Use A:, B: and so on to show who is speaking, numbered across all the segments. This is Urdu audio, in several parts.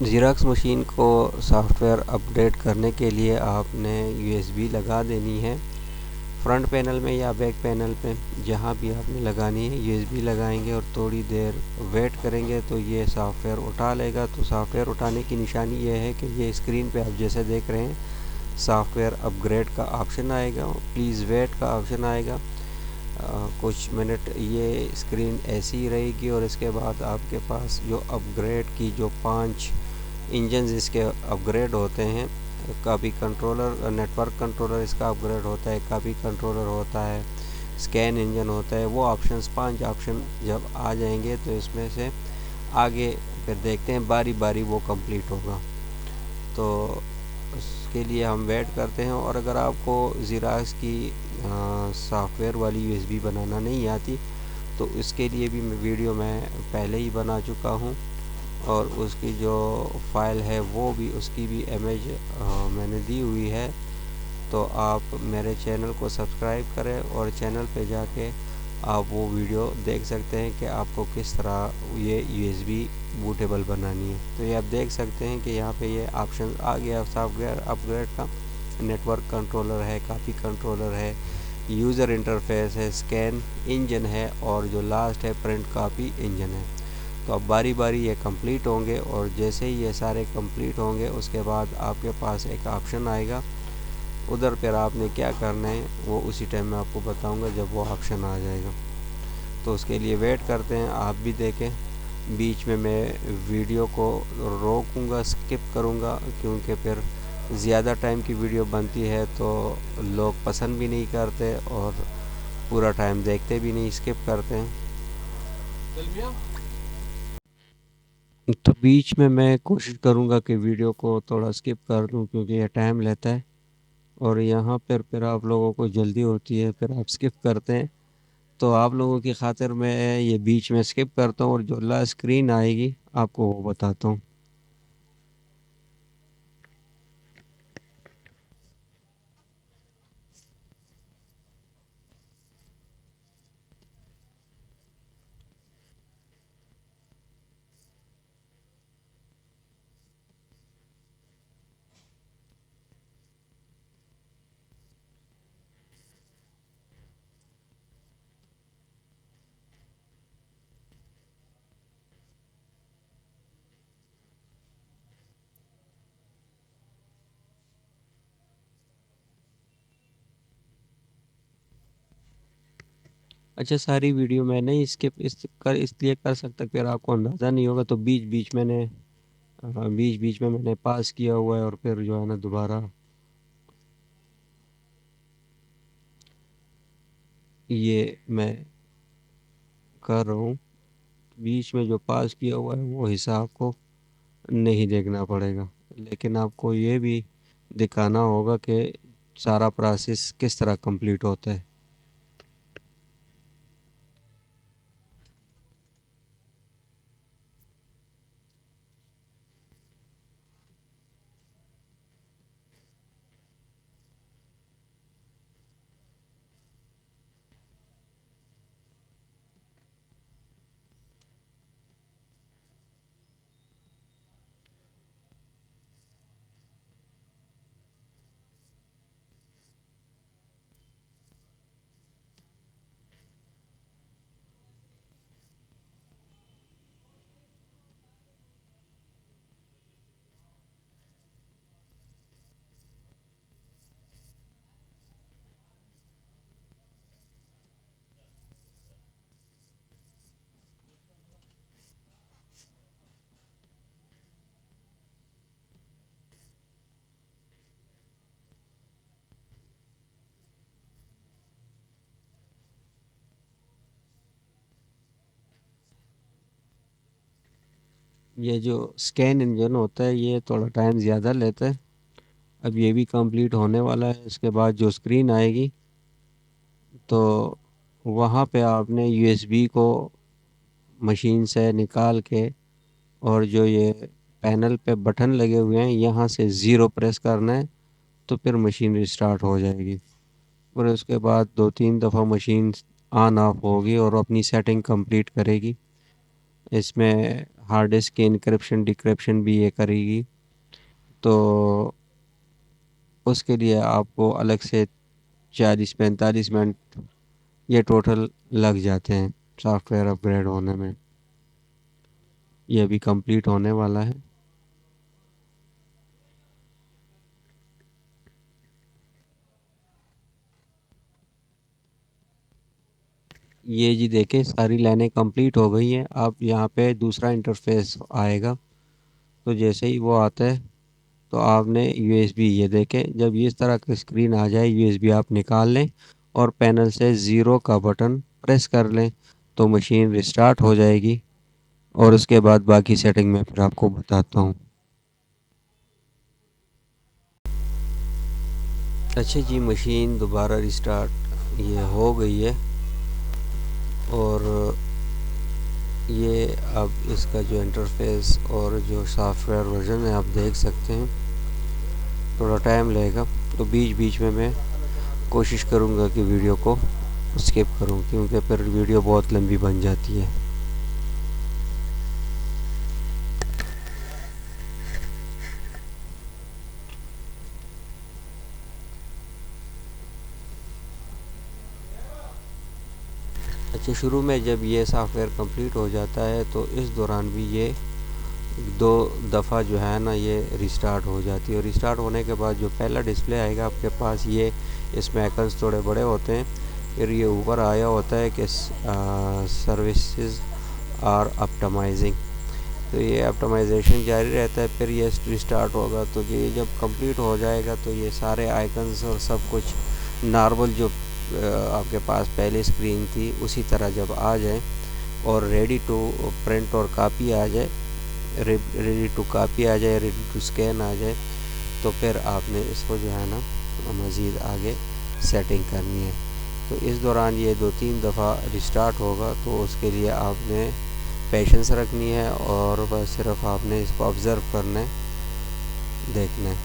A: زیراکس مشین کو سافٹ ویئر اپڈیٹ کرنے کے لیے آپ نے یو ایس بی لگا دینی ہے فرنٹ پینل میں یا بیک پینل پہ، جہاں بھی آپ نے لگانی ہے یو ایس بی لگائیں گے اور تھوڑی دیر ویٹ کریں گے تو یہ سافٹ ویئر اٹھا لے گا۔ تو سافٹ ویئر اٹھانے کی نشانی یہ ہے کہ یہ اسکرین پہ آپ جیسے دیکھ رہے ہیں سافٹ ویئر اپ گریڈ کا آپشن آئے گا، پلیز ویٹ کا آپشن آئے گا۔ کچھ منٹ یہ اسکرین ایسی ہی رہے گی اور اس کے بعد آپ کے پاس جو اپ گریڈ کی جو 5 انجنز اس کے اپ گریڈ ہوتے ہیں، copy controller, network controller اس کا اپ گریڈ ہوتا ہے، کاپی کنٹرولر ہوتا ہے، اسکین انجن ہوتا ہے، وہ آپشنز 5 آپشن جب آ جائیں گے تو اس میں سے آگے پھر دیکھتے ہیں باری باری وہ کمپلیٹ ہوگا۔ تو اس کے لیے ہم ویٹ کرتے ہیں، اور اگر آپ کو زیراکس کی سافٹ ویئر والی یو ایس بی بنانا نہیں آتی تو اس کے لیے بھی ویڈیو میں پہلے ہی بنا چکا ہوں، اور اس کی جو فائل ہے وہ بھی، اس کی بھی امیج میں نے دی ہوئی ہے۔ تو آپ میرے چینل کو سبسکرائب کریں اور چینل پہ جا کے آپ وہ ویڈیو دیکھ سکتے ہیں کہ آپ کو کس طرح یہ یو ایس بی بوٹیبل بنانی ہے۔ تو یہ آپ دیکھ سکتے ہیں کہ یہاں پہ یہ آپشن آ گیا سافٹ ویئر اپ گریڈ کا، نیٹ ورک کنٹرولر ہے، کاپی کنٹرولر ہے، یوزر انٹرفیس ہے، اسکین انجن ہے، اور جو لاسٹ ہے پرنٹ کاپی انجن ہے۔ تو اب باری باری یہ کمپلیٹ ہوں گے، اور جیسے ہی یہ سارے کمپلیٹ ہوں گے اس کے بعد آپ کے پاس ایک آپشن آئے گا، ادھر پھر آپ نے کیا کرنا ہے وہ اسی ٹائم میں آپ کو بتاؤں گا جب وہ آپشن آ جائے گا۔ تو اس کے لیے ویٹ کرتے ہیں، آپ بھی دیکھیں۔ بیچ میں ویڈیو کو روکوں گا، سکپ کروں گا، کیونکہ پھر زیادہ ٹائم کی ویڈیو بنتی ہے تو لوگ پسند بھی نہیں کرتے اور پورا ٹائم دیکھتے بھی نہیں، سکپ کرتے ہیں۔ تو بیچ میں کوشش کروں گا کہ ویڈیو کو تھوڑا سکپ کر دوں، کیونکہ یہ ٹائم لیتا ہے، اور یہاں پھر آپ لوگوں کو جلدی ہوتی ہے، پھر آپ سکپ کرتے ہیں۔ تو آپ لوگوں کی خاطر میں یہ بیچ میں سکپ کرتا ہوں، اور جو لاسٹ اسکرین آئے گی آپ کو وہ بتاتا ہوں۔ اچھا، ساری ویڈیو میں نہیں اسکپ اس لیے کر سکتا پھر آپ کو اندازہ نہیں ہوگا، تو بیچ میں نے پاس کیا ہوا ہے، اور پھر جو ہے نا دوبارہ یہ میں کر رہا ہوں۔ بیچ میں جو پاس کیا ہوا ہے وہ حساب کو نہیں دیکھنا پڑے گا، لیکن آپ کو یہ بھی دکھانا ہوگا کہ سارا پروسیس کس طرح کمپلیٹ ہوتا ہے۔ یہ جو اسکین انجن ہوتا ہے یہ تھوڑا ٹائم زیادہ لیتا ہے۔ اب یہ بھی کمپلیٹ ہونے والا ہے، اس کے بعد جو اسکرین آئے گی تو وہاں پہ آپ نے یو ایس بی کو مشین سے نکال کے، اور جو یہ پینل پہ بٹن لگے ہوئے ہیں یہاں سے 0 پریس کرنا ہے، تو پھر مشین ریسٹارٹ ہو جائے گی، اور اس کے بعد 2-3 دفعہ مشین آن آف ہوگی اور اپنی سیٹنگ کمپلیٹ کرے گی۔ اس میں ہارڈ ڈسک کی انکرپشن ڈیکرپشن بھی یہ کرے گی، تو اس کے لیے آپ کو الگ سے 40-45 منٹ یہ ٹوٹل لگ جاتے ہیں سافٹ ویئر اپ گریڈ ہونے میں. یہ ابھی کمپلیٹ ہونے والا ہے. یہ جی دیکھیں ساری لائنیں کمپلیٹ ہو گئی ہیں. اب یہاں پہ دوسرا انٹرفیس آئے گا، تو جیسے ہی وہ آتا ہے تو آپ نے یو ایس بی، یہ دیکھیں جب اس طرح کی اسکرین آ جائے یو ایس بی آپ نکال لیں اور پینل سے 0 کا بٹن پریس کر لیں تو مشین ریسٹارٹ ہو جائے گی. اور اس کے بعد باقی سیٹنگ میں پھر آپ کو بتاتا ہوں. اچھا جی، مشین دوبارہ ریسٹارٹ یہ ہو گئی ہے، اور یہ اب اس کا جو انٹرفیس اور جو سافٹ ویئر ورژن ہے آپ دیکھ سکتے ہیں. تھوڑا ٹائم لے گا، تو بیچ بیچ میں کوشش کروں گا کہ ویڈیو کو اسکپ کروں، کیونکہ پھر ویڈیو بہت لمبی بن جاتی ہے. اچھا، شروع میں جب یہ سافٹ ویئر کمپلیٹ ہو جاتا ہے تو اس دوران بھی یہ 2 دفعہ جو ہے نا یہ ریسٹارٹ ہو جاتی ہے. اور ریسٹارٹ ہونے کے بعد جو پہلا ڈسپلے آئے گا آپ کے پاس، یہ اس میں آئکنز تھوڑے بڑے ہوتے ہیں. پھر یہ اوپر آیا ہوتا ہے کہ سروسز آر اپٹمائزنگ، تو یہ اپٹمائزیشن جاری رہتا ہے. پھر یہ ریسٹارٹ ہوگا تو یہ جب کمپلیٹ ہو جائے گا تو یہ سارے آئکنز اور سب کچھ نارمل جو آپ کے پاس پہلے اسکرین تھی اسی طرح جب آ جائے اور ریڈی ٹو پرنٹ اور کاپی آ جائے، ریڈی ٹو کاپی آ جائے، ریڈی ٹو اسکین آ جائے، تو پھر آپ نے اس کو جو ہے نا مزید آگے سیٹنگ کرنی ہے. تو اس دوران یہ 2-3 دفعہ ریسٹارٹ ہوگا، تو اس کے لیے آپ نے پیشنس رکھنی ہے اور بس صرف آپ نے اس کو آبزرو کرنا ہے، دیکھنا ہے.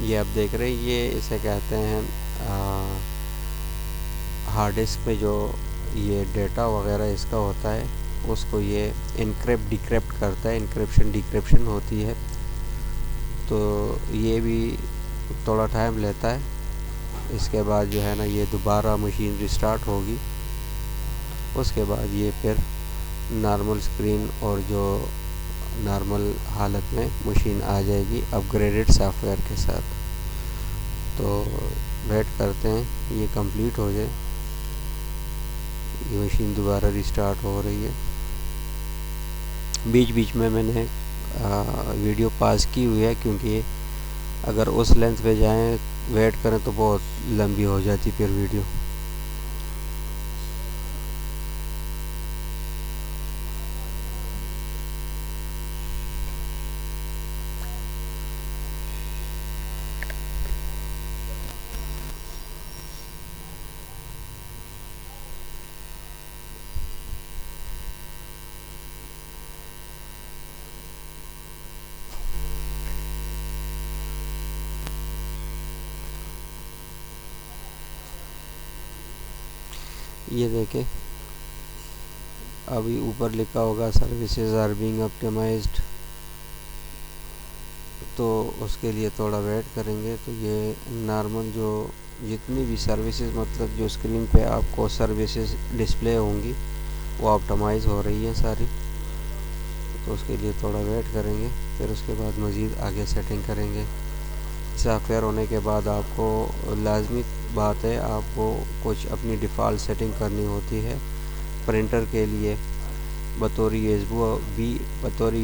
A: یہ آپ دیکھ رہے ہیں، یہ اسے کہتے ہیں ہارڈ ڈسک میں جو یہ ڈیٹا وغیرہ اس کا ہوتا ہے اس کو یہ انکرپٹ ڈیکرپٹ کرتا ہے، انکرپشن ڈیکرپشن ہوتی ہے. تو یہ بھی تھوڑا ٹائم لیتا ہے. اس کے بعد جو ہے نا یہ دوبارہ مشین ریسٹارٹ ہوگی. اس کے بعد یہ پھر نارمل اسکرین اور جو نارمل حالت میں مشین آ جائے گی اپ گریڈڈ سافٹ ویئر کے ساتھ. تو ویٹ کرتے ہیں یہ کمپلیٹ ہو جائے. یہ مشین دوبارہ ریسٹارٹ ہو رہی ہے. بیچ بیچ میں نے ویڈیو پاس کی ہوئی ہے، کیونکہ اگر اس لینتھ پہ جائیں ویٹ کریں تو بہت لمبی ہو جاتی پھر ویڈیو. یہ دیکھیں ابھی اوپر لکھا ہوگا سروسز آر بینگ آپٹیمائزڈ، تو اس کے لیے تھوڑا ویٹ کریں گے. تو یہ نارمل جو جتنی بھی سروسز، مطلب جو اسکرین پہ آپ کو سروسز ڈسپلے ہوں گی وہ آپٹیمائز ہو رہی ہیں ساری. تو اس کے لیے تھوڑا ویٹ کریں گے، پھر اس کے بعد مزید آگے سیٹنگ کریں گے. سافٹ ویئر ہونے کے بعد آپ کو لازمی بات ہے آپ کو کچھ اپنی ڈیفالٹ سیٹنگ کرنی ہوتی ہے. پرنٹر کے لیے بطور یو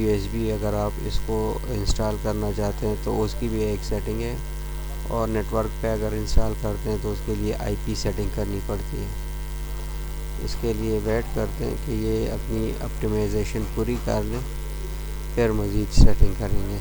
A: ایس بی اگر آپ اس کو انسٹال کرنا چاہتے ہیں تو اس کی بھی ایک سیٹنگ ہے، اور نیٹ ورک پہ اگر انسٹال کرتے ہیں تو اس کے لیے آئی پی سیٹنگ کرنی پڑتی ہے. اس کے لیے ویٹ کرتے ہیں کہ یہ اپنی آپٹیمائزیشن پوری کر لیں، پھر مزید سیٹنگ کریں گے.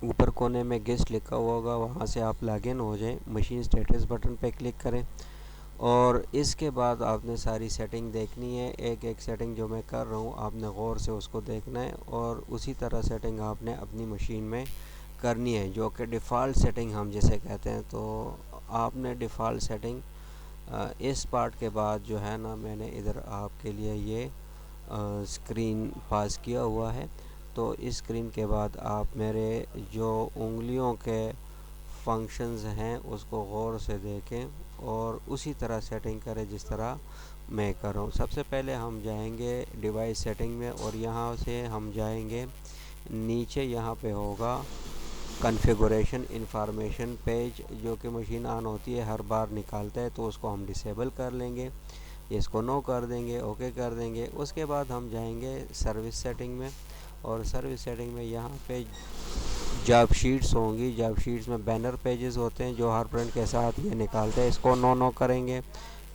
A: اوپر کونے میں گیسٹ لکھا ہوا ہوگا، وہاں سے آپ لاگ ان ہو جائیں، مشین سٹیٹس بٹن پہ کلک کریں، اور اس کے بعد آپ نے ساری سیٹنگ دیکھنی ہے۔ ایک ایک سیٹنگ جو میں کر رہا ہوں آپ نے غور سے اس کو دیکھنا ہے، اور اسی طرح سیٹنگ آپ نے اپنی مشین میں کرنی ہے، جو کہ ڈیفالٹ سیٹنگ ہم جسے کہتے ہیں۔ تو آپ نے ڈیفالٹ سیٹنگ اس پارٹ کے بعد جو ہے نا، میں نے ادھر آپ کے لیے یہ اسکرین پاس کیا ہوا ہے، تو اس اسکرین کے بعد آپ میرے جو انگلیوں کے فنکشنز ہیں اس کو غور سے دیکھیں اور اسی طرح سیٹنگ کریں جس طرح میں کر رہا ہوں۔ سب سے پہلے ہم جائیں گے ڈیوائس سیٹنگ میں، اور یہاں سے ہم جائیں گے نیچے، یہاں پہ ہوگا کنفیگوریشن انفارمیشن پیج، جو کہ مشین آن ہوتی ہے ہر بار نکالتا ہے، تو اس کو ہم ڈسیبل کر لیں گے، اس کو نو کر دیں گے، اوکے کر دیں گے۔ اس کے بعد ہم جائیں گے سروس سیٹنگ میں، اور سروس سیٹنگ میں یہاں پہ جاب شیٹس ہوں گی، جاب شیٹس میں بینر پیجز ہوتے ہیں جو ہر پرنٹ کے ساتھ یہ نکالتے ہیں، اس کو نو کریں گے۔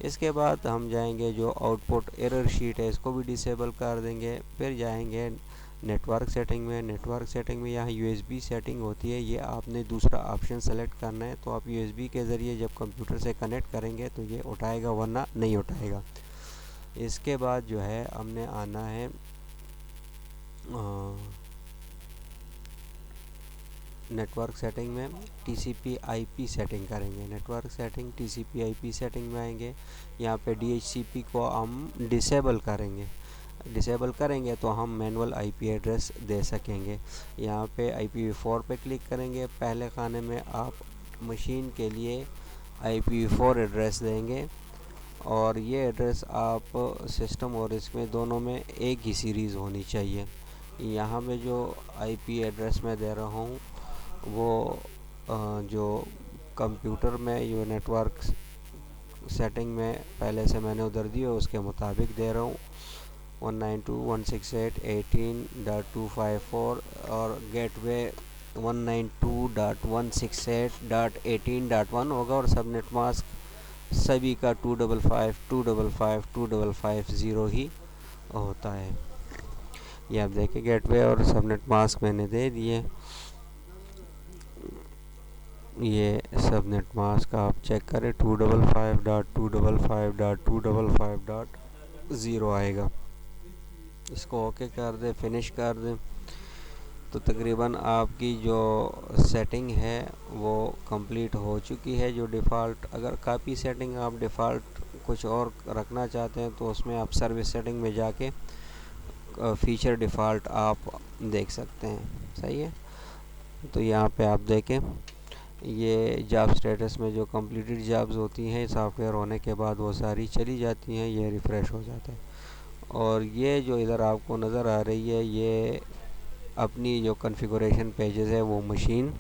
A: اس کے بعد ہم جائیں گے جو آؤٹ پٹ ایرر شیٹ ہے اس کو بھی ڈسیبل کر دیں گے۔ پھر جائیں گے نیٹ ورک سیٹنگ میں، نیٹ ورک سیٹنگ میں یہاں یو ایس بی سیٹنگ ہوتی ہے، یہ آپ نے دوسرا آپشن سلیکٹ کرنا ہے، تو آپ یو ایس بی کے ذریعے جب کمپیوٹر سے کنیکٹ کریں گے تو یہ اٹھائے گا، ورنہ نہیں اٹھائے گا۔ اس کے بعد جو ہے ہم نے آنا ہے نیٹ ورک سیٹنگ میں، T C P I P setting کریں گے، network setting T C P I P setting میں آئیں گے، یہاں پہ ڈی ایچ سی پی کو ہم ڈسیبل کریں گے، ڈسیبل کریں گے تو ہم مینول آئی پی ایڈریس دے سکیں گے۔ یہاں پہ آئی پی وی 4 پہ کلک کریں گے، پہلے خانے میں آپ مشین کے لیے آئی پی وی 4 ایڈریس دیں گے، اور یہ ایڈریس آپ سسٹم اور اس میں دونوں میں ایک ہی سیریز ہونی چاہیے۔ یہاں میں جو آئی پی ایڈریس میں دے رہا ہوں وہ جو کمپیوٹر میں جو نیٹ ورک سیٹنگ میں پہلے سے میں نے ادھر دی ہے اس کے مطابق دے رہا ہوں، 192.168.18.254، اور گیٹ وے 192.168.18.1 ہوگا، اور سب نیٹ ماسک سبھی کا 255.255.255.0 ہی ہوتا ہے۔ یہ آپ دیکھیں گیٹ وے اور سب نیٹ ماسک میں نے دے دیے، یہ سب نیٹ ماسک آپ چیک کریں 255.255.255.0 آئے گا، اس کو اوکے کر دیں، فنش کر دیں، تو تقریباً آپ کی جو سیٹنگ ہے وہ کمپلیٹ ہو چکی ہے۔ جو ڈیفالٹ، اگر کاپی سیٹنگ آپ ڈیفالٹ کچھ اور رکھنا چاہتے ہیں تو اس میں آپ سروس سیٹنگ میں جا کے فیچر ڈیفالٹ آپ دیکھ سکتے ہیں، صحیح ہے۔ تو یہاں پہ آپ دیکھیں یہ جاب سٹیٹس میں جو کمپلیٹڈ جابز ہوتی ہیں سافٹ ویئر ہونے کے بعد وہ ساری چلی جاتی ہیں، یہ ریفریش ہو جاتا ہے، اور یہ جو ادھر آپ کو نظر آ رہی ہے یہ اپنی جو کنفیگوریشن پیجز ہے وہ مشین